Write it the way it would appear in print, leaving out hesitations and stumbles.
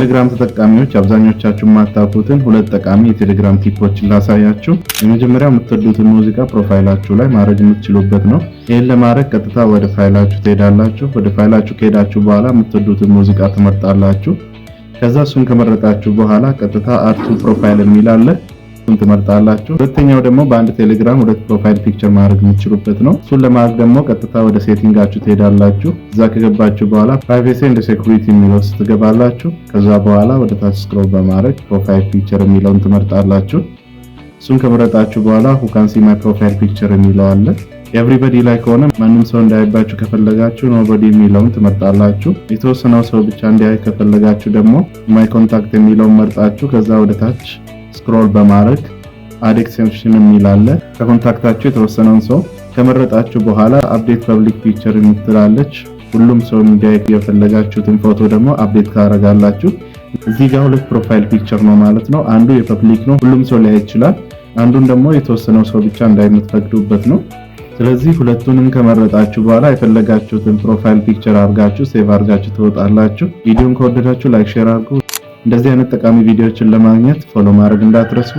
ቴሌግራም ተጠቃሚዎች አብዛኞቻችሁ የማታውቁትን ሁለት ጠቃሚ የቴሌግራም ቲፖችን ላሳያችሁ። የመጀመሪያው የምትወዱትን ሙዚቃ ፕሮፋይላችሁ ላይ ማድረግ የምትችሉበት ነው። ይህን ለማድረግ ቀጥታ ወደ ፋይላችሁ ትሄዳላችሁ። ወደ ፋይላችሁ ከሄዳችሁ በኋላ የምትወዱትን ሙዚቃ ትመርጣላችሁ። ከዛ እሱን ከመረጣችሁ በኋላ ቀጥታ አድ ቱ ፕሮፋይል የሚል አለ፣ እሱን ትመርጣላችሁ። ሁለተኛው ደግሞ በአንድ ቴሌግራም ሁለት ፕሮፋይል ፒክቸር ማድረግ የምትችሉበት ነው። እሱን ለማድረግ ደግሞ ቀጥታ ወደ ሴቲንጋችሁ ትሄዳላችሁ። እዛ ከገባችሁ በኋላ ፕራይቬሲ ኤንድ ሴኩሪቲ የሚለው ውስጥ ትገባላችሁ። ከዛ በኋላ ወደ ታች ስክሮል በማድረግ ፕሮፋይል ፒክቸር የሚለውን ትመርጣላችሁ። እሱን ከመረጣችሁ በኋላ who can see my profile picture የሚለው አለ። ኤቭሪባዲ ላይ ከሆነ ማንም ሰው እንዳይባችሁ ከፈለጋችሁ ኖቦዲ የሚለውን ትመርጣላችሁ። የተወሰነው ሰው ብቻ እንዲያይ ከፈለጋችሁ ደግሞ ማይ ኮንታክት የሚለውን መርጣችሁ ከዛ ወደ ታች ስክሮል በማድረግ አድ ኤክስቴንሽን የሚል አለ። ከኮንታክታችሁ የተወሰነውን ሰው ከመረጣችሁ በኋላ አፕዴት ፐብሊክ ፒክቸር የምትላለች። ሁሉም ሰው እንዲያይ የፈለጋችሁትን ፎቶ ደግሞ አፕዴት ካደረጋላችሁ እዚህ ጋር ሁለት ፕሮፋይል ፒክቸር ነው ማለት ነው። አንዱ የፐብሊክ ነው፣ ሁሉም ሰው ሊያይ ይችላል። አንዱን ደግሞ የተወሰነው ሰው ብቻ እንዳይምትፈቅዱበት ነው። ስለዚህ ሁለቱንም ከመረጣችሁ በኋላ የፈለጋችሁትን ፕሮፋይል ፒክቸር አድርጋችሁ ሴቭ አድርጋችሁ ትወጣላችሁ። ቪዲዮን ከወደዳችሁ ላይክ፣ ሼር አድርጉ። እንደዚህ አይነት ጠቃሚ ቪዲዮዎችን ለማግኘት ፎሎ ማድረግ እንዳትረሱ።